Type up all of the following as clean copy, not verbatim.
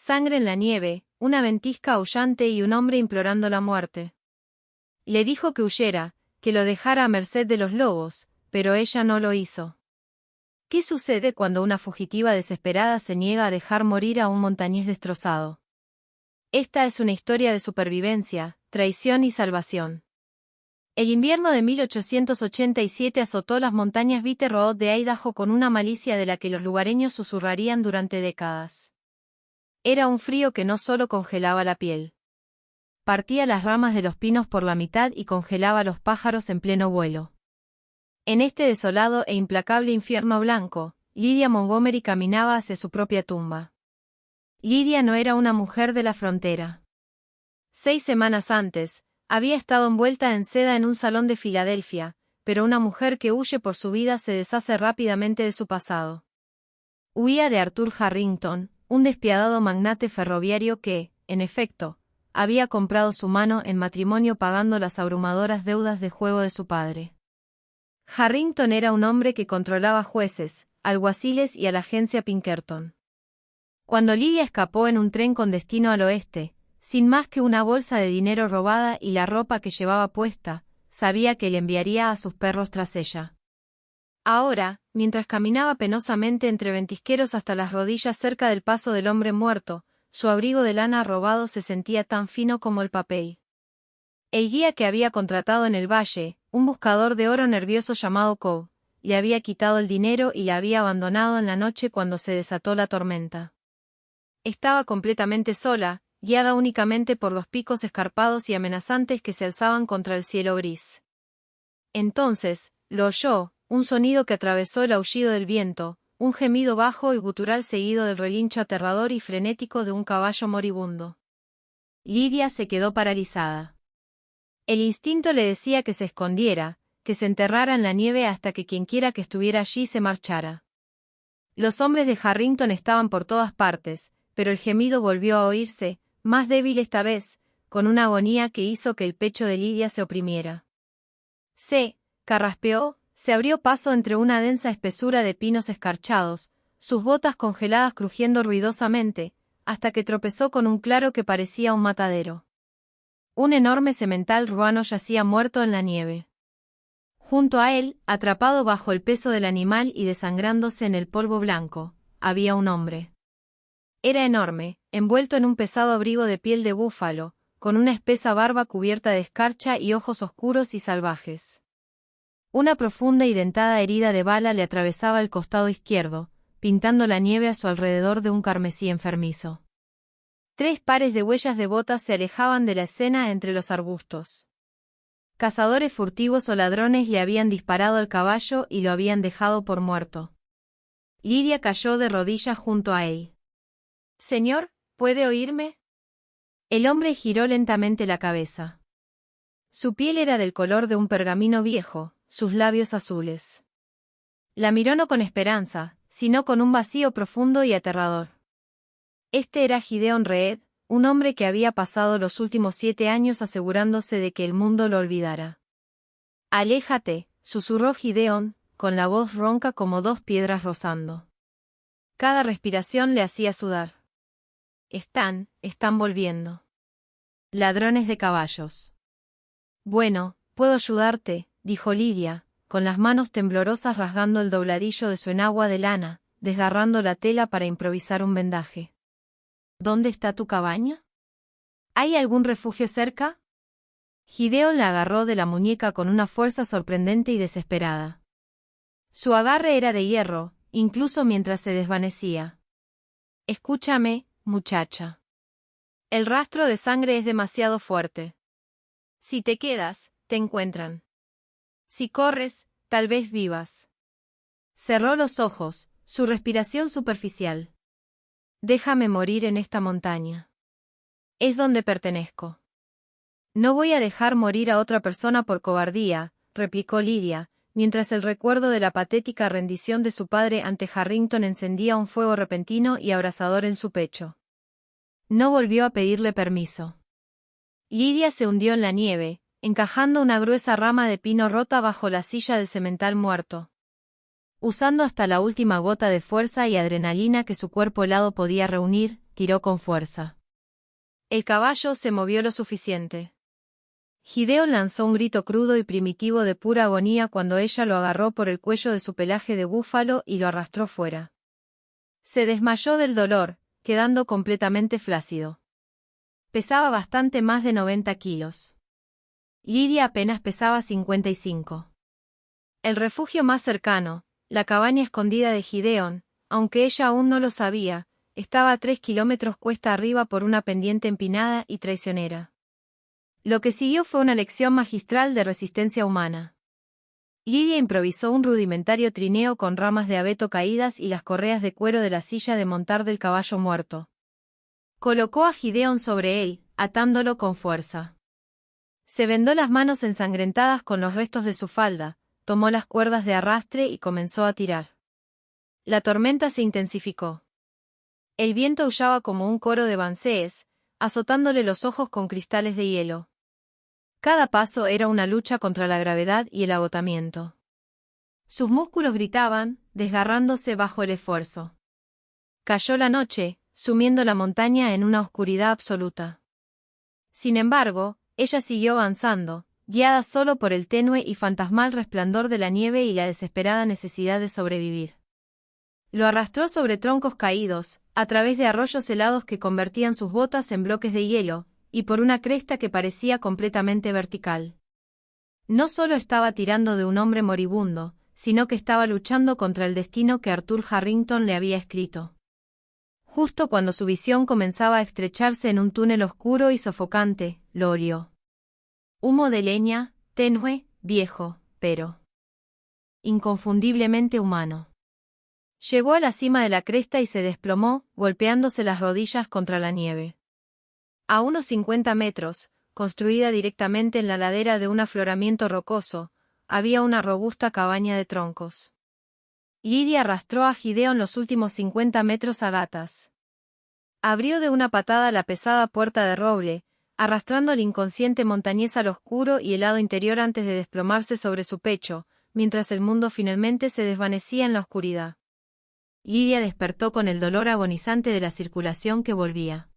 Sangre en la nieve, una ventisca aullante y un hombre implorando la muerte. Le dijo que huyera, que lo dejara a merced de los lobos, pero ella no lo hizo. ¿Qué sucede cuando una fugitiva desesperada se niega a dejar morir a un montañés destrozado? Esta es una historia de supervivencia, traición y salvación. El invierno de 1887 azotó las montañas Bitter Road de Idaho con una malicia de la que los lugareños susurrarían durante décadas. Era un frío que no solo congelaba la piel. Partía las ramas de los pinos por la mitad y congelaba a los pájaros en pleno vuelo. En este desolado e implacable infierno blanco, Lydia Montgomery caminaba hacia su propia tumba. Lydia no era una mujer de la frontera. 6 semanas antes, había estado envuelta en seda en un salón de Filadelfia, pero una mujer que huye por su vida se deshace rápidamente de su pasado. Huía de Arthur Harrington, un despiadado magnate ferroviario que, en efecto, había comprado su mano en matrimonio pagando las abrumadoras deudas de juego de su padre. Harrington era un hombre que controlaba jueces, alguaciles y a la agencia Pinkerton. Cuando Lydia escapó en un tren con destino al oeste, sin más que una bolsa de dinero robada y la ropa que llevaba puesta, sabía que le enviaría a sus perros tras ella. Ahora, mientras caminaba penosamente entre ventisqueros hasta las rodillas cerca del paso del hombre muerto, su abrigo de lana robado se sentía tan fino como el papel. El guía que había contratado en el valle, un buscador de oro nervioso llamado Cobb, le había quitado el dinero y la había abandonado en la noche cuando se desató la tormenta. Estaba completamente sola, guiada únicamente por los picos escarpados y amenazantes que se alzaban contra el cielo gris. Entonces, lo oyó, un sonido que atravesó el aullido del viento, un gemido bajo y gutural seguido del relincho aterrador y frenético de un caballo moribundo. Lydia se quedó paralizada. El instinto le decía que se escondiera, que se enterrara en la nieve hasta que quienquiera que estuviera allí se marchara. Los hombres de Harrington estaban por todas partes, pero el gemido volvió a oírse, más débil esta vez, con una agonía que hizo que el pecho de Lydia se oprimiera. Se carraspeó, se abrió paso entre una densa espesura de pinos escarchados, sus botas congeladas crujiendo ruidosamente, hasta que tropezó con un claro que parecía un matadero. Un enorme semental ruano yacía muerto en la nieve. Junto a él, atrapado bajo el peso del animal y desangrándose en el polvo blanco, había un hombre. Era enorme, envuelto en un pesado abrigo de piel de búfalo, con una espesa barba cubierta de escarcha y ojos oscuros y salvajes. Una profunda y dentada herida de bala le atravesaba el costado izquierdo, pintando la nieve a su alrededor de un carmesí enfermizo. 3 pares de huellas de botas se alejaban de la escena entre los arbustos. Cazadores furtivos o ladrones le habían disparado al caballo y lo habían dejado por muerto. Lydia cayó de rodillas junto a él. «Señor, ¿puede oírme?» El hombre giró lentamente la cabeza. Su piel era del color de un pergamino viejo, sus labios azules. La miró no con esperanza, sino con un vacío profundo y aterrador. Este era Gideon Reed, un hombre que había pasado los últimos 7 años asegurándose de que el mundo lo olvidara. «Aléjate», susurró Gideon, con la voz ronca como 2 piedras rozando. Cada respiración le hacía sudar. Están volviendo. Ladrones de caballos. Bueno, puedo ayudarte, dijo Lydia, con las manos temblorosas rasgando el dobladillo de su enagua de lana, desgarrando la tela para improvisar un vendaje. ¿Dónde está tu cabaña? ¿Hay algún refugio cerca? Gideon la agarró de la muñeca con una fuerza sorprendente y desesperada. Su agarre era de hierro, incluso mientras se desvanecía. Escúchame, muchacha. El rastro de sangre es demasiado fuerte. Si te quedas, te encuentran. Si corres, tal vez vivas. Cerró los ojos, su respiración superficial. Déjame morir en esta montaña. Es donde pertenezco. No voy a dejar morir a otra persona por cobardía, replicó Lydia, mientras el recuerdo de la patética rendición de su padre ante Harrington encendía un fuego repentino y abrasador en su pecho. No volvió a pedirle permiso. Lydia se hundió en la nieve, encajando una gruesa rama de pino rota bajo la silla del semental muerto. Usando hasta la última gota de fuerza y adrenalina que su cuerpo helado podía reunir, tiró con fuerza. El caballo se movió lo suficiente. Gideon lanzó un grito crudo y primitivo de pura agonía cuando ella lo agarró por el cuello de su pelaje de búfalo y lo arrastró fuera. Se desmayó del dolor, quedando completamente flácido. Pesaba bastante más de 90 kilos. Lidia apenas pesaba 55. El refugio más cercano, la cabaña escondida de Gideon, aunque ella aún no lo sabía, estaba a 3 kilómetros cuesta arriba por una pendiente empinada y traicionera. Lo que siguió fue una lección magistral de resistencia humana. Lidia improvisó un rudimentario trineo con ramas de abeto caídas y las correas de cuero de la silla de montar del caballo muerto. Colocó a Gideon sobre él, atándolo con fuerza. Se vendó las manos ensangrentadas con los restos de su falda, tomó las cuerdas de arrastre y comenzó a tirar. La tormenta se intensificó. El viento aullaba como un coro de bancees, azotándole los ojos con cristales de hielo. Cada paso era una lucha contra la gravedad y el agotamiento. Sus músculos gritaban, desgarrándose bajo el esfuerzo. Cayó la noche, sumiendo la montaña en una oscuridad absoluta. Sin embargo, ella siguió avanzando, guiada solo por el tenue y fantasmal resplandor de la nieve y la desesperada necesidad de sobrevivir. Lo arrastró sobre troncos caídos, a través de arroyos helados que convertían sus botas en bloques de hielo, y por una cresta que parecía completamente vertical. No solo estaba tirando de un hombre moribundo, sino que estaba luchando contra el destino que Arthur Harrington le había escrito. Justo cuando su visión comenzaba a estrecharse en un túnel oscuro y sofocante, lo olió. Humo de leña, tenue, viejo, pero inconfundiblemente humano. Llegó a la cima de la cresta y se desplomó, golpeándose las rodillas contra la nieve. A unos 50 metros, construida directamente en la ladera de un afloramiento rocoso, había una robusta cabaña de troncos. Lidia arrastró a Gideon los últimos 50 metros a gatas. Abrió de una patada la pesada puerta de roble, arrastrando al inconsciente montañés al oscuro y helado interior antes de desplomarse sobre su pecho, mientras el mundo finalmente se desvanecía en la oscuridad. Lidia despertó con el dolor agonizante de la circulación que volvía.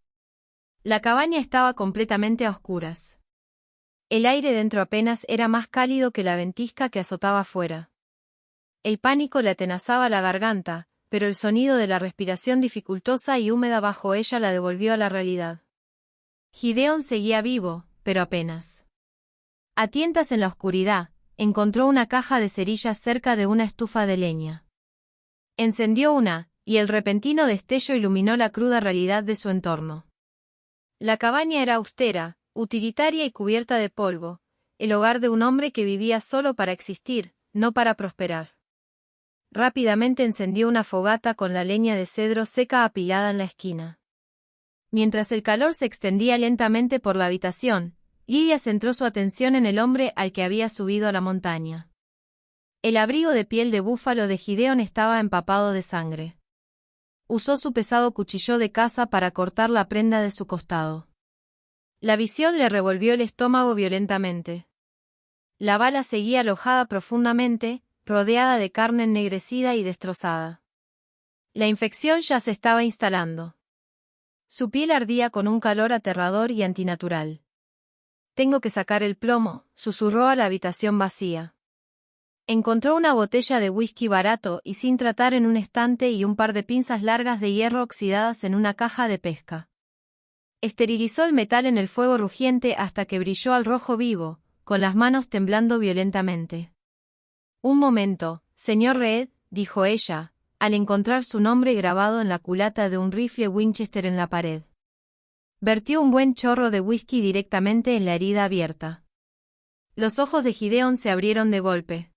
La cabaña estaba completamente a oscuras. El aire dentro apenas era más cálido que la ventisca que azotaba afuera. El pánico le atenazaba la garganta, pero el sonido de la respiración dificultosa y húmeda bajo ella la devolvió a la realidad. Gideon seguía vivo, pero apenas. A tientas en la oscuridad, encontró una caja de cerillas cerca de una estufa de leña. Encendió una, y el repentino destello iluminó la cruda realidad de su entorno. La cabaña era austera, utilitaria y cubierta de polvo, el hogar de un hombre que vivía solo para existir, no para prosperar. Rápidamente encendió una fogata con la leña de cedro seca apilada en la esquina. Mientras el calor se extendía lentamente por la habitación, Lidia centró su atención en el hombre al que había subido a la montaña. El abrigo de piel de búfalo de Gideon estaba empapado de sangre. Usó su pesado cuchillo de caza para cortar la prenda de su costado. La visión le revolvió el estómago violentamente. La bala seguía alojada profundamente, rodeada de carne ennegrecida y destrozada. La infección ya se estaba instalando. Su piel ardía con un calor aterrador y antinatural. «Tengo que sacar el plomo», susurró a la habitación vacía. Encontró una botella de whisky barato y sin tratar en un estante y un par de pinzas largas de hierro oxidadas en una caja de pesca. Esterilizó el metal en el fuego rugiente hasta que brilló al rojo vivo, con las manos temblando violentamente. «Un momento, señor Reed», dijo ella, al encontrar su nombre grabado en la culata de un rifle Winchester en la pared. Vertió un buen chorro de whisky directamente en la herida abierta. Los ojos de Gideon se abrieron de golpe.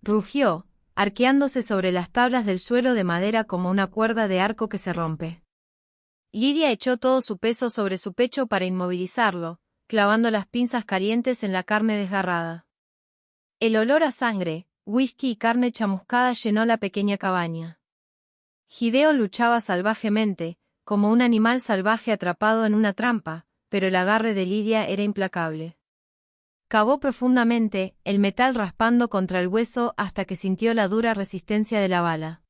Rugió, arqueándose sobre las tablas del suelo de madera como una cuerda de arco que se rompe. Lidia echó todo su peso sobre su pecho para inmovilizarlo, clavando las pinzas calientes en la carne desgarrada. El olor a sangre, whisky y carne chamuscada llenó la pequeña cabaña. Gideon luchaba salvajemente, como un animal salvaje atrapado en una trampa, pero el agarre de Lidia era implacable. Cavó profundamente, el metal raspando contra el hueso hasta que sintió la dura resistencia de la bala.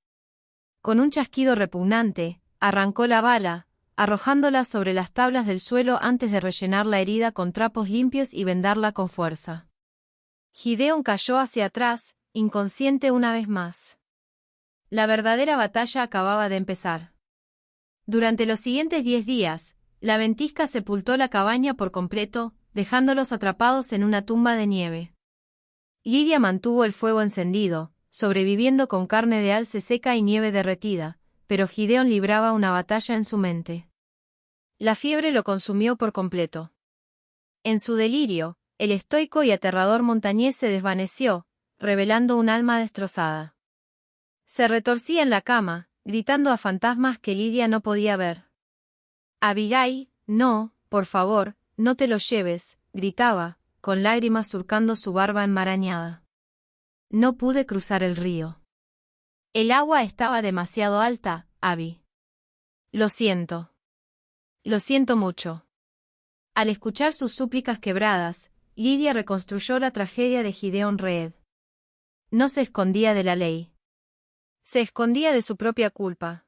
Con un chasquido repugnante, arrancó la bala, arrojándola sobre las tablas del suelo antes de rellenar la herida con trapos limpios y vendarla con fuerza. Gideon cayó hacia atrás, inconsciente una vez más. La verdadera batalla acababa de empezar. Durante los siguientes 10 días, la ventisca sepultó la cabaña por completo, dejándolos atrapados en una tumba de nieve. Lidia mantuvo el fuego encendido, sobreviviendo con carne de alce seca y nieve derretida, pero Gideon libraba una batalla en su mente. La fiebre lo consumió por completo. En su delirio, el estoico y aterrador montañés se desvaneció, revelando un alma destrozada. Se retorcía en la cama, gritando a fantasmas que Lidia no podía ver. Abigail, no, por favor, no te lo lleves, gritaba, con lágrimas surcando su barba enmarañada. No pude cruzar el río. El agua estaba demasiado alta, Abby. Lo siento. Lo siento mucho. Al escuchar sus súplicas quebradas, Lidia reconstruyó la tragedia de Gideon Reed. No se escondía de la ley. Se escondía de su propia culpa.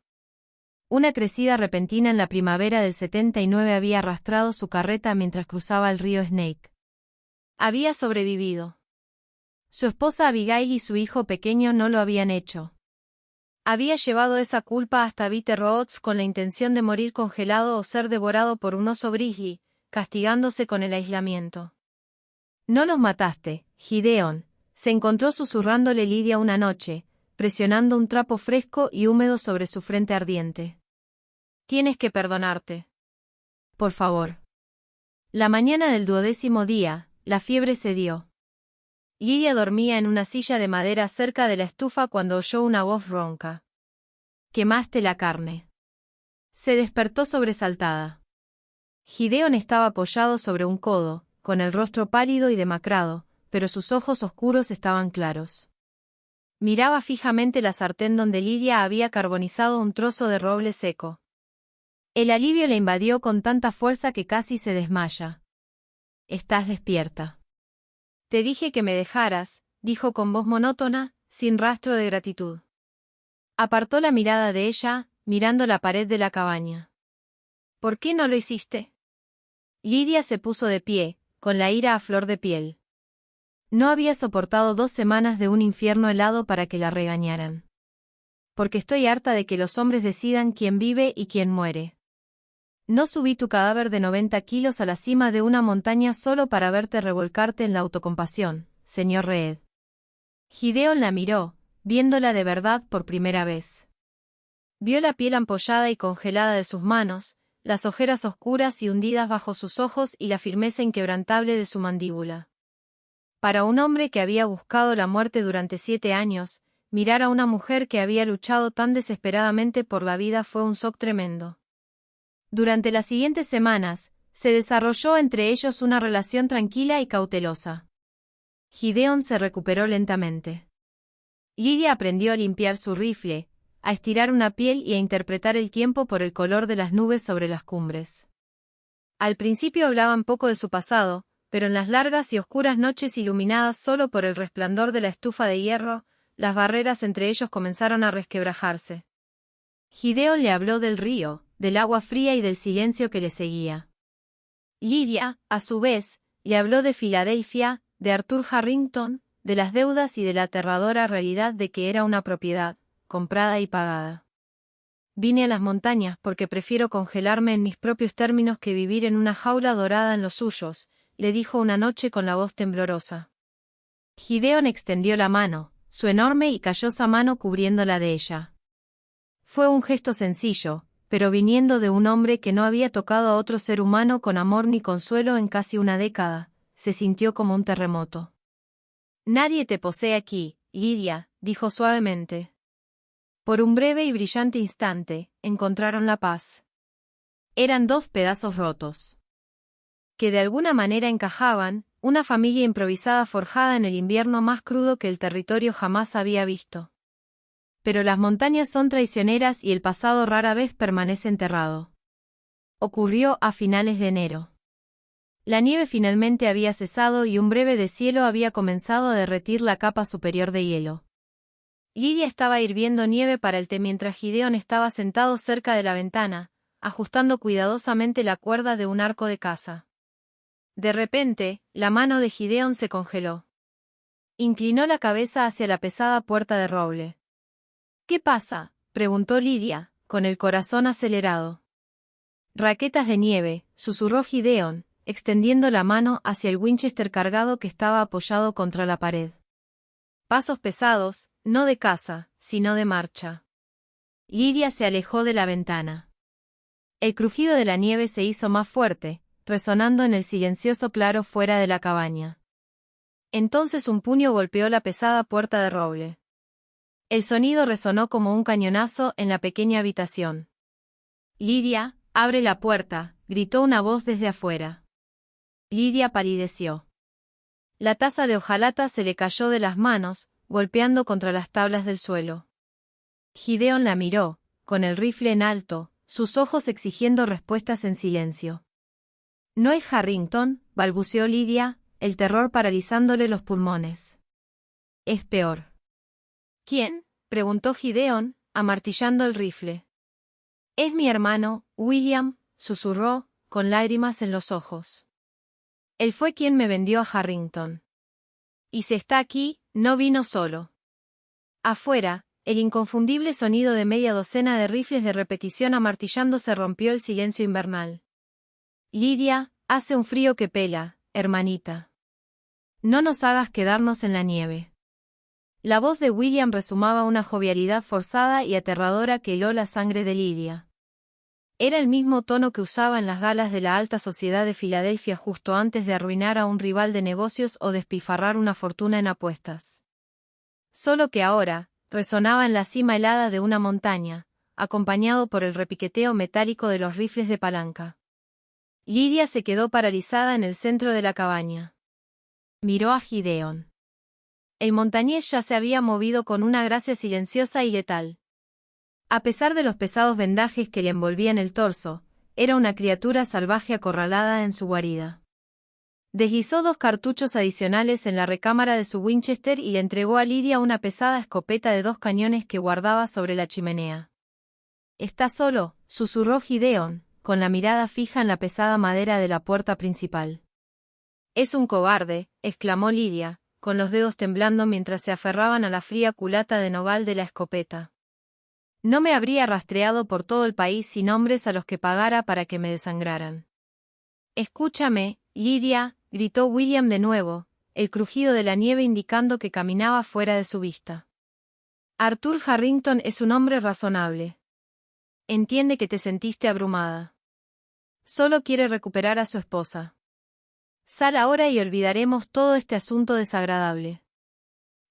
Una crecida repentina en la primavera del 79 había arrastrado su carreta mientras cruzaba el río Snake. Había sobrevivido. Su esposa Abigail y su hijo pequeño no lo habían hecho. Había llevado esa culpa hasta Bitter Roads con la intención de morir congelado o ser devorado por un oso grizzly, castigándose con el aislamiento. No los mataste, Gideon, se encontró susurrándole Lidia una noche, presionando un trapo fresco y húmedo sobre su frente ardiente. Tienes que perdonarte. Por favor. La mañana del 12º día, la fiebre cedió. Lidia dormía en una silla de madera cerca de la estufa cuando oyó una voz ronca. «Quemaste la carne». Se despertó sobresaltada. Gideon estaba apoyado sobre un codo, con el rostro pálido y demacrado, pero sus ojos oscuros estaban claros. Miraba fijamente la sartén donde Lidia había carbonizado un trozo de roble seco. El alivio le invadió con tanta fuerza que casi se desmaya. «Estás despierta». «Te dije que me dejaras», dijo con voz monótona, sin rastro de gratitud. Apartó la mirada de ella, mirando la pared de la cabaña. «¿Por qué no lo hiciste?» Lidia se puso de pie, con la ira a flor de piel. No había soportado 2 semanas de un infierno helado para que la regañaran. «Porque estoy harta de que los hombres decidan quién vive y quién muere. No subí tu cadáver de 90 kilos a la cima de una montaña solo para verte revolcarte en la autocompasión, señor Reed». Gideon la miró, viéndola de verdad por primera vez. Vio la piel ampollada y congelada de sus manos, las ojeras oscuras y hundidas bajo sus ojos y la firmeza inquebrantable de su mandíbula. Para un hombre que había buscado la muerte durante 7 años, mirar a una mujer que había luchado tan desesperadamente por la vida fue un shock tremendo. Durante las siguientes semanas, se desarrolló entre ellos una relación tranquila y cautelosa. Gideon se recuperó lentamente. Lidia aprendió a limpiar su rifle, a estirar una piel y a interpretar el tiempo por el color de las nubes sobre las cumbres. Al principio hablaban poco de su pasado, pero en las largas y oscuras noches iluminadas solo por el resplandor de la estufa de hierro, las barreras entre ellos comenzaron a resquebrajarse. Gideon le habló del río, del agua fría y del silencio que le seguía. Lidia, a su vez, le habló de Filadelfia, de Arthur Harrington, de las deudas y de la aterradora realidad de que era una propiedad, comprada y pagada. «Vine a las montañas porque prefiero congelarme en mis propios términos que vivir en una jaula dorada en los suyos», le dijo una noche con la voz temblorosa. Gideon extendió la mano, su enorme y callosa mano cubriéndola de ella. Fue un gesto sencillo, pero viniendo de un hombre que no había tocado a otro ser humano con amor ni consuelo en casi una década, se sintió como un terremoto. «Nadie te posee aquí, Lidia», dijo suavemente. Por un breve y brillante instante, encontraron la paz. Eran 2 pedazos rotos, que de alguna manera encajaban, una familia improvisada forjada en el invierno más crudo que el territorio jamás había visto. Pero las montañas son traicioneras y el pasado rara vez permanece enterrado. Ocurrió a finales de enero. La nieve finalmente había cesado y un breve deshielo había comenzado a derretir la capa superior de hielo. Lidia estaba hirviendo nieve para el té mientras Gideon estaba sentado cerca de la ventana, ajustando cuidadosamente la cuerda de un arco de caza. De repente, la mano de Gideon se congeló. Inclinó la cabeza hacia la pesada puerta de roble. —¿Qué pasa? —preguntó Lidia, con el corazón acelerado. —Raquetas de nieve —susurró Gideon, extendiendo la mano hacia el Winchester cargado que estaba apoyado contra la pared. Pasos pesados, no de caza, sino de marcha. Lidia se alejó de la ventana. El crujido de la nieve se hizo más fuerte, resonando en el silencioso claro fuera de la cabaña. Entonces un puño golpeó la pesada puerta de roble. El sonido resonó como un cañonazo en la pequeña habitación. —Lidia, abre la puerta —gritó una voz desde afuera. Lidia palideció. La taza de hojalata se le cayó de las manos, golpeando contra las tablas del suelo. Gideon la miró, con el rifle en alto, sus ojos exigiendo respuestas en silencio. —¿No es Harrington? —balbuceó Lidia, el terror paralizándole los pulmones. —Es peor. —¿Quién? —preguntó Gideon, amartillando el rifle. —Es mi hermano, William —susurró, con lágrimas en los ojos. Él fue quien me vendió a Harrington. Y si está aquí, no vino solo. Afuera, el inconfundible sonido de media docena de rifles de repetición amartillándose rompió el silencio invernal. —Lidia, hace un frío que pela, hermanita. No nos hagas quedarnos en la nieve. La voz de William resumaba una jovialidad forzada y aterradora que heló la sangre de Lidia. Era el mismo tono que usaba en las galas de la alta sociedad de Filadelfia justo antes de arruinar a un rival de negocios o despilfarrar una fortuna en apuestas. Solo que ahora, resonaba en la cima helada de una montaña, acompañado por el repiqueteo metálico de los rifles de palanca. Lidia se quedó paralizada en el centro de la cabaña. Miró a Gideon. El montañés ya se había movido con una gracia silenciosa y letal. A pesar de los pesados vendajes que le envolvían el torso, era una criatura salvaje acorralada en su guarida. Deslizó 2 cartuchos adicionales en la recámara de su Winchester y le entregó a Lidia una pesada escopeta de 2 cañones que guardaba sobre la chimenea. —¿Está solo? —susurró Gideon, con la mirada fija en la pesada madera de la puerta principal. —Es un cobarde —exclamó Lidia, con los dedos temblando mientras se aferraban a la fría culata de nogal de la escopeta. No me habría rastreado por todo el país sin hombres a los que pagara para que me desangraran. —Escúchame, Lidia —gritó William de nuevo, el crujido de la nieve indicando que caminaba fuera de su vista. Arthur Harrington es un hombre razonable. Entiende que te sentiste abrumada. Solo quiere recuperar a su esposa. Sal ahora y olvidaremos todo este asunto desagradable.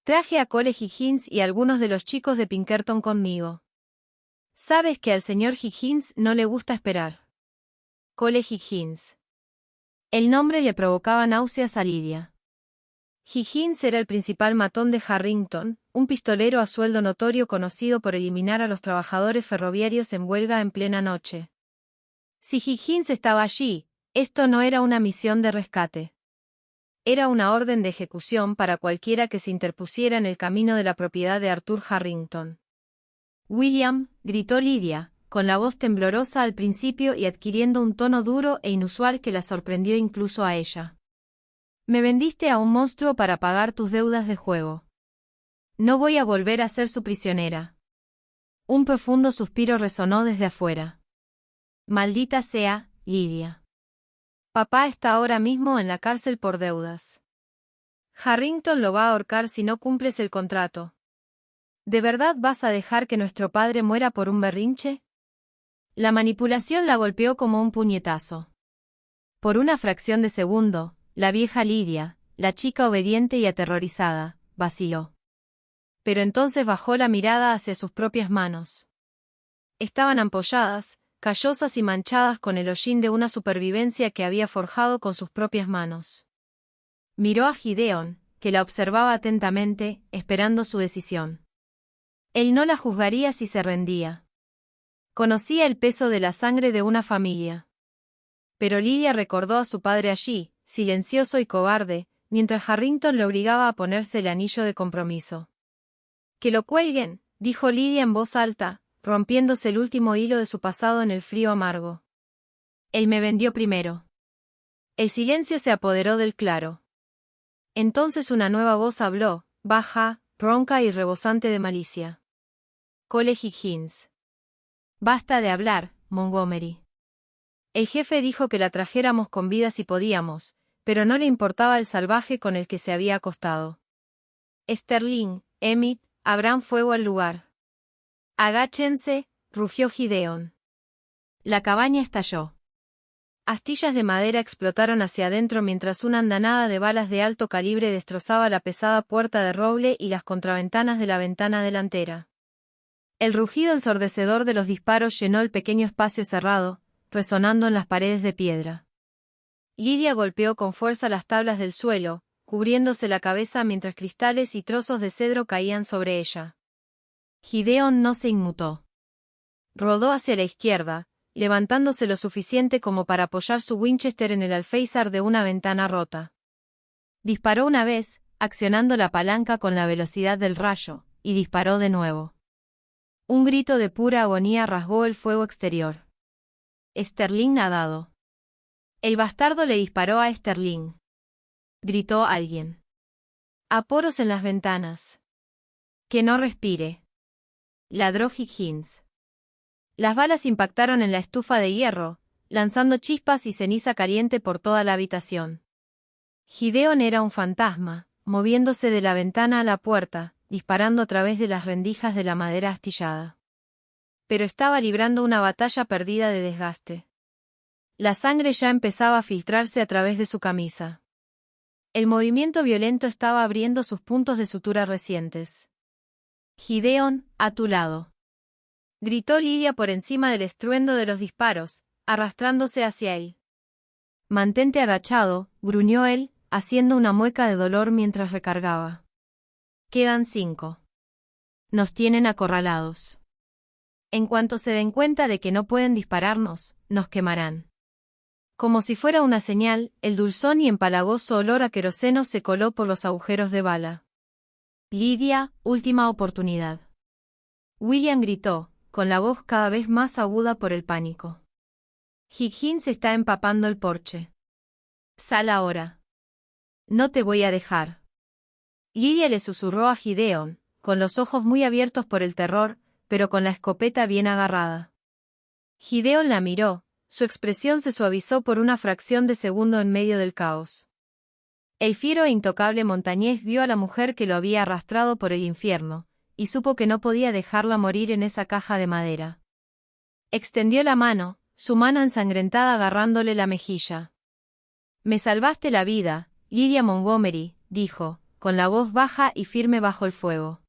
Traje a Cole Higgins y algunos de los chicos de Pinkerton conmigo. Sabes que al señor Higgins no le gusta esperar. Cole Higgins. El nombre le provocaba náuseas a Lidia. Higgins era el principal matón de Harrington, un pistolero a sueldo notorio conocido por eliminar a los trabajadores ferroviarios en huelga en plena noche. Si Higgins estaba allí, esto no era una misión de rescate. Era una orden de ejecución para cualquiera que se interpusiera en el camino de la propiedad de Arthur Harrington. —William —gritó Lidia, con la voz temblorosa al principio y adquiriendo un tono duro e inusual que la sorprendió incluso a ella—. Me vendiste a un monstruo para pagar tus deudas de juego. No voy a volver a ser su prisionera. Un profundo suspiro resonó desde afuera. Maldita sea, Lidia. Papá está ahora mismo en la cárcel por deudas. Harrington lo va a ahorcar si no cumples el contrato. ¿De verdad vas a dejar que nuestro padre muera por un berrinche? La manipulación la golpeó como un puñetazo. Por una fracción de segundo, la vieja Lidia, la chica obediente y aterrorizada, vaciló. Pero entonces bajó la mirada hacia sus propias manos. Estaban ampolladas, callosas y manchadas con el hollín de una supervivencia que había forjado con sus propias manos. Miró a Gideon, que la observaba atentamente, esperando su decisión. Él no la juzgaría si se rendía. Conocía el peso de la sangre de una familia. Pero Lidia recordó a su padre allí, silencioso y cobarde, mientras Harrington le obligaba a ponerse el anillo de compromiso. —Que lo cuelguen —dijo Lidia en voz alta, rompiéndose el último hilo de su pasado en el frío amargo. Él me vendió primero. El silencio se apoderó del claro. Entonces una nueva voz habló, baja, ronca y rebosante de malicia. Cole Higgins. Basta de hablar, Montgomery. El jefe dijo que la trajéramos con vida si podíamos, pero no le importaba el salvaje con el que se había acostado. Sterling, Emmett, abran fuego al lugar. Agáchense, rugió Gideon. La cabaña estalló. Astillas de madera explotaron hacia adentro mientras una andanada de balas de alto calibre destrozaba la pesada puerta de roble y las contraventanas de la ventana delantera. El rugido ensordecedor de los disparos llenó el pequeño espacio cerrado, resonando en las paredes de piedra. Lidia golpeó con fuerza las tablas del suelo, cubriéndose la cabeza mientras cristales y trozos de cedro caían sobre ella. Gideon no se inmutó. Rodó hacia la izquierda, levantándose lo suficiente como para apoyar su Winchester en el alféizar de una ventana rota. Disparó una vez, accionando la palanca con la velocidad del rayo, y disparó de nuevo. Un grito de pura agonía rasgó el fuego exterior. Sterling ha dado. El bastardo le disparó a Sterling. Gritó alguien. A poros en las ventanas. Que no respire. Ladró Higgins. Las balas impactaron en la estufa de hierro, lanzando chispas y ceniza caliente por toda la habitación. Gideon era un fantasma, moviéndose de la ventana a la puerta, disparando a través de las rendijas de la madera astillada. Pero estaba librando una batalla perdida de desgaste. La sangre ya empezaba a filtrarse a través de su camisa. El movimiento violento estaba abriendo sus puntos de sutura recientes. Gideon, a tu lado. Gritó Lidia por encima del estruendo de los disparos, arrastrándose hacia él. Mantente agachado, gruñó él, haciendo una mueca de dolor mientras recargaba. Quedan 5. Nos tienen acorralados. En cuanto se den cuenta de que no pueden dispararnos, nos quemarán. Como si fuera una señal, el dulzón y empalagoso olor a queroseno se coló por los agujeros de bala. Lidia, última oportunidad. William gritó, con la voz cada vez más aguda por el pánico. Higgins está empapando el porche. Sal ahora. No te voy a dejar. Lidia le susurró a Gideon, con los ojos muy abiertos por el terror, pero con la escopeta bien agarrada. Gideon la miró, su expresión se suavizó por una fracción de segundo en medio del caos. El fiero e intocable montañés vio a la mujer que lo había arrastrado por el infierno, y supo que no podía dejarla morir en esa caja de madera. Extendió la mano, su mano ensangrentada agarrándole la mejilla. Me salvaste la vida, Lidia Montgomery, dijo, con la voz baja y firme bajo el fuego.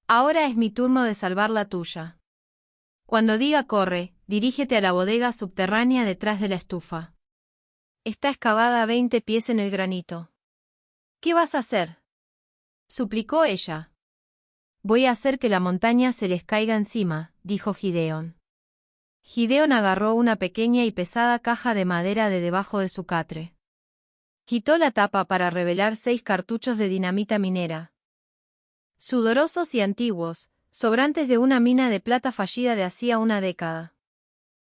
Ahora es mi turno de salvar la tuya. Cuando diga corre, dirígete a la bodega subterránea detrás de la estufa. Está excavada a 20 pies en el granito. ¿Qué vas a hacer?, suplicó ella. Voy a hacer que la montaña se les caiga encima, dijo Gideon. Gideon agarró una pequeña y pesada caja de madera de debajo de su catre. Quitó la tapa para revelar 6 cartuchos de dinamita minera. Sudorosos y antiguos, sobrantes de una mina de plata fallida de hacía una década.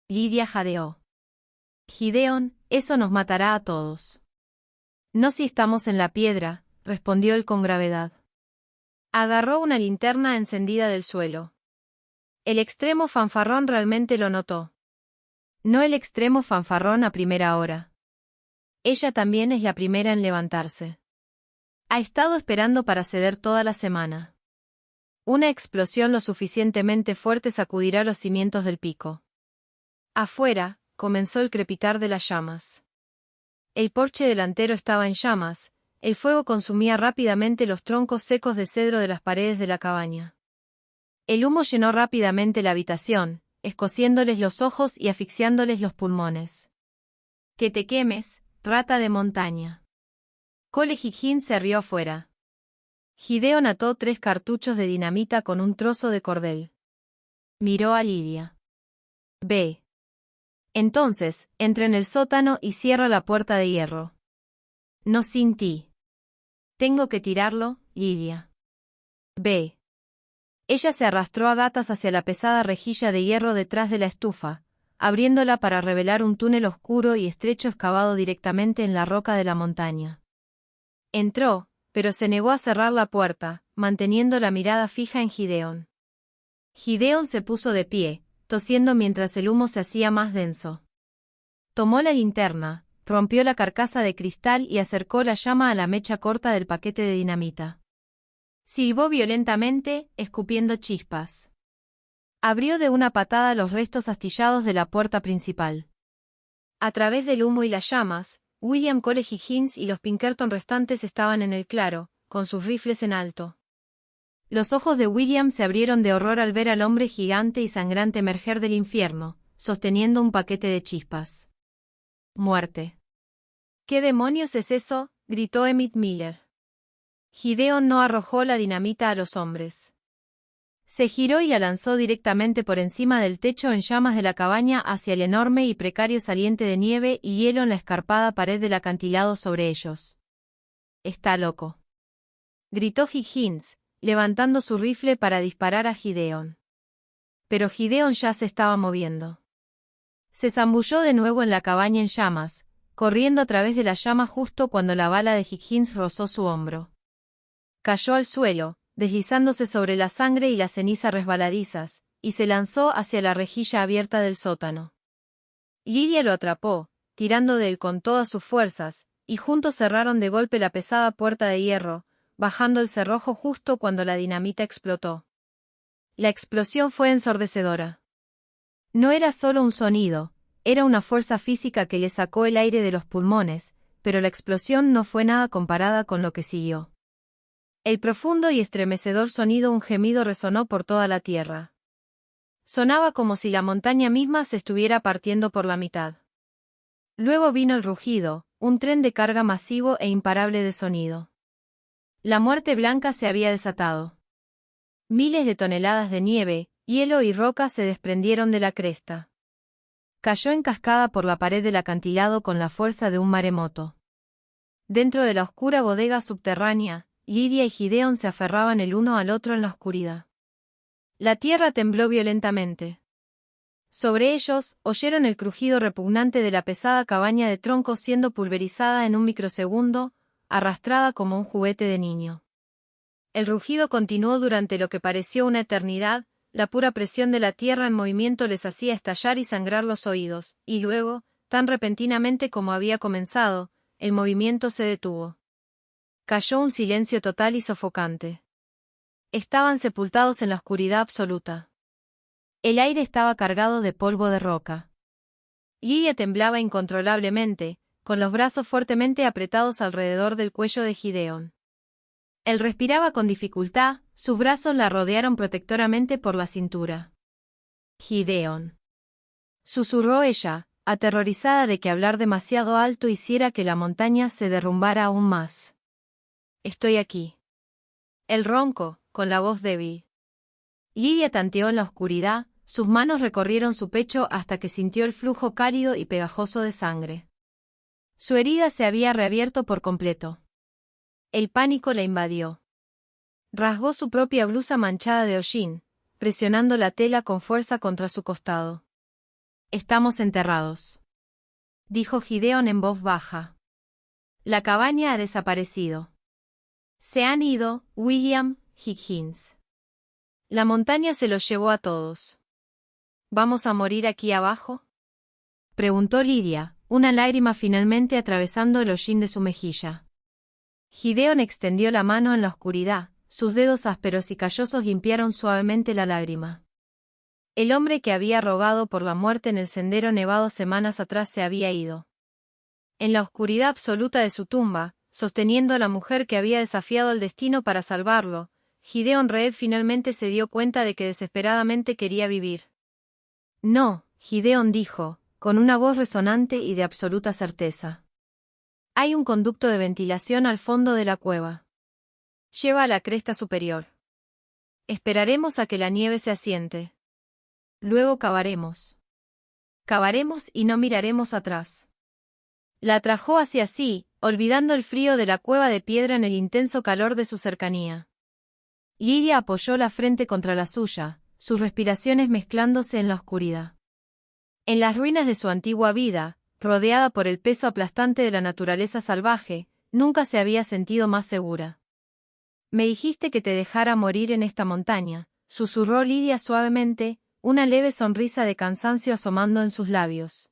Lidia jadeó. Gideon, eso nos matará a todos. No si estamos en la piedra, respondió él con gravedad. Agarró una linterna encendida del suelo. El extremo fanfarrón realmente lo notó. No el extremo fanfarrón a primera hora. Ella también es la primera en levantarse. Ha estado esperando para ceder toda la semana. Una explosión lo suficientemente fuerte sacudirá los cimientos del pico. Afuera, comenzó el crepitar de las llamas. El porche delantero estaba en llamas. El fuego consumía rápidamente los troncos secos de cedro de las paredes de la cabaña. El humo llenó rápidamente la habitación, escociéndoles los ojos y asfixiándoles los pulmones. «Que te quemes, rata de montaña». Cole Higgins se rió afuera. Gideon ató 3 cartuchos de dinamita con un trozo de cordel. Miró a Lidia. «Ve. Entonces, entra en el sótano y cierra la puerta de hierro». «No sin ti». «Tengo que tirarlo, Lidia». «Ve». Ella se arrastró a gatas hacia la pesada rejilla de hierro detrás de la estufa, abriéndola para revelar un túnel oscuro y estrecho excavado directamente en la roca de la montaña. Entró, pero se negó a cerrar la puerta, manteniendo la mirada fija en Gideon. Gideon se puso de pie, tosiendo mientras el humo se hacía más denso. Tomó la linterna, rompió la carcasa de cristal y acercó la llama a la mecha corta del paquete de dinamita. Silbó violentamente, escupiendo chispas. Abrió de una patada los restos astillados de la puerta principal. A través del humo y las llamas, William Cole Higgins y los Pinkerton restantes estaban en el claro, con sus rifles en alto. Los ojos de William se abrieron de horror al ver al hombre gigante y sangrante emerger del infierno, sosteniendo un paquete de chispas. Muerte. ¿Qué demonios es eso?, gritó Emmett Miller. Gideon no arrojó la dinamita a los hombres. Se giró y la lanzó directamente por encima del techo en llamas de la cabaña hacia el enorme y precario saliente de nieve y hielo en la escarpada pared del acantilado sobre ellos. «Está loco», gritó Higgins, levantando su rifle para disparar a Gideon. Pero Gideon ya se estaba moviendo. Se zambulló de nuevo en la cabaña en llamas, corriendo a través de la llama justo cuando la bala de Higgins rozó su hombro. Cayó al suelo, deslizándose sobre la sangre y la ceniza resbaladizas, y se lanzó hacia la rejilla abierta del sótano. Lydia lo atrapó, tirando de él con todas sus fuerzas, y juntos cerraron de golpe la pesada puerta de hierro, bajando el cerrojo justo cuando la dinamita explotó. La explosión fue ensordecedora. No era solo un sonido, era una fuerza física que le sacó el aire de los pulmones, pero la explosión no fue nada comparada con lo que siguió. El profundo y estremecedor sonido, un gemido, resonó por toda la tierra. Sonaba como si la montaña misma se estuviera partiendo por la mitad. Luego vino el rugido, un tren de carga masivo e imparable de sonido. La muerte blanca se había desatado. Miles de toneladas de nieve, hielo y roca se desprendieron de la cresta. Cayó en cascada por la pared del acantilado con la fuerza de un maremoto. Dentro de la oscura bodega subterránea, Lydia y Gideon se aferraban el uno al otro en la oscuridad. La tierra tembló violentamente. Sobre ellos, oyeron el crujido repugnante de la pesada cabaña de troncos siendo pulverizada en un microsegundo, arrastrada como un juguete de niño. El rugido continuó durante lo que pareció una eternidad, la pura presión de la tierra en movimiento les hacía estallar y sangrar los oídos, y luego, tan repentinamente como había comenzado, el movimiento se detuvo. Cayó un silencio total y sofocante. Estaban sepultados en la oscuridad absoluta. El aire estaba cargado de polvo de roca. Lydia temblaba incontrolablemente, con los brazos fuertemente apretados alrededor del cuello de Gideon. Él respiraba con dificultad, sus brazos la rodearon protectoramente por la cintura. «Gideon», susurró ella, aterrorizada de que hablar demasiado alto hiciera que la montaña se derrumbara aún más. «Estoy aquí». El ronco, con la voz débil. Lydia tanteó en la oscuridad, sus manos recorrieron su pecho hasta que sintió el flujo cálido y pegajoso de sangre. Su herida se había reabierto por completo. El pánico la invadió. Rasgó su propia blusa manchada de hollín, presionando la tela con fuerza contra su costado. «Estamos enterrados», dijo Gideon en voz baja. «La cabaña ha desaparecido. Se han ido, William, Higgins. La montaña se los llevó a todos. ¿Vamos a morir aquí abajo?», preguntó Lydia, una lágrima finalmente atravesando el hollín de su mejilla. Gideon extendió la mano en la oscuridad, sus dedos ásperos y callosos limpiaron suavemente la lágrima. El hombre que había rogado por la muerte en el sendero nevado semanas atrás se había ido. En la oscuridad absoluta de su tumba, sosteniendo a la mujer que había desafiado al destino para salvarlo, Gideon Reed finalmente se dio cuenta de que desesperadamente quería vivir. «No», Gideon dijo, con una voz resonante y de absoluta certeza. «Hay un conducto de ventilación al fondo de la cueva. Lleva a la cresta superior. Esperaremos a que la nieve se asiente. Luego cavaremos. Cavaremos y no miraremos atrás». La atrajo hacia sí, olvidando el frío de la cueva de piedra en el intenso calor de su cercanía. Lidia apoyó la frente contra la suya, sus respiraciones mezclándose en la oscuridad. En las ruinas de su antigua vida, rodeada por el peso aplastante de la naturaleza salvaje, nunca se había sentido más segura. «Me dijiste que te dejara morir en esta montaña», susurró Lidia suavemente, una leve sonrisa de cansancio asomando en sus labios.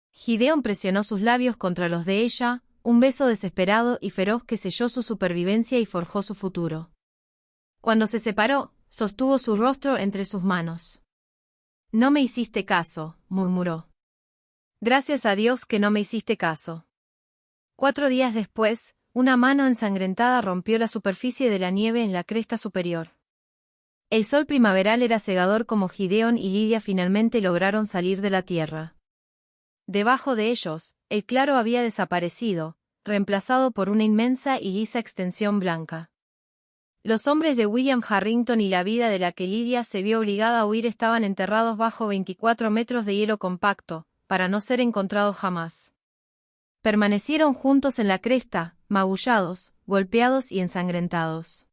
Gideon presionó sus labios contra los de ella, un beso desesperado y feroz que selló su supervivencia y forjó su futuro. Cuando se separó, sostuvo su rostro entre sus manos. «No me hiciste caso», murmuró. «Gracias a Dios que no me hiciste caso». 4 días después, una mano ensangrentada rompió la superficie de la nieve en la cresta superior. El sol primaveral era cegador como Gideon y Lidia finalmente lograron salir de la tierra. Debajo de ellos, el claro había desaparecido, reemplazado por una inmensa y lisa extensión blanca. Los hombres de William Harrington y la vida de la que Lidia se vio obligada a huir estaban enterrados bajo 24 metros de hielo compacto, para no ser encontrados jamás. Permanecieron juntos en la cresta, magullados, golpeados y ensangrentados.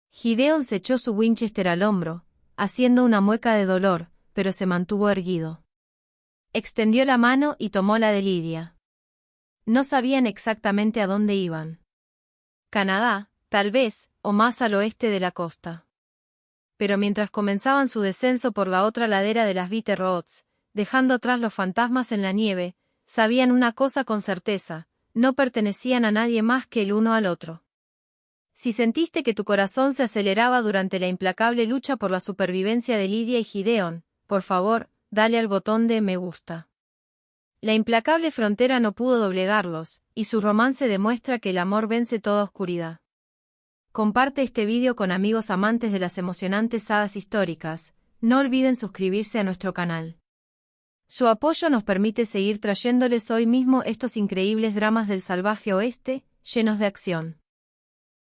Gideon se echó su Winchester al hombro, haciendo una mueca de dolor, pero se mantuvo erguido. Extendió la mano y tomó la de Lidia. No sabían exactamente a dónde iban. Canadá, tal vez, o más al oeste de la costa. Pero mientras comenzaban su descenso por la otra ladera de las Bitter Roads, dejando atrás los fantasmas en la nieve, sabían una cosa con certeza: no pertenecían a nadie más que el uno al otro. Si sentiste que tu corazón se aceleraba durante la implacable lucha por la supervivencia de Lidia y Gideon, por favor, dale al botón de me gusta. La implacable frontera no pudo doblegarlos, y su romance demuestra que el amor vence toda oscuridad. Comparte este vídeo con amigos amantes de las emocionantes sagas históricas. No olviden suscribirse a nuestro canal. Su apoyo nos permite seguir trayéndoles hoy mismo estos increíbles dramas del salvaje oeste, llenos de acción.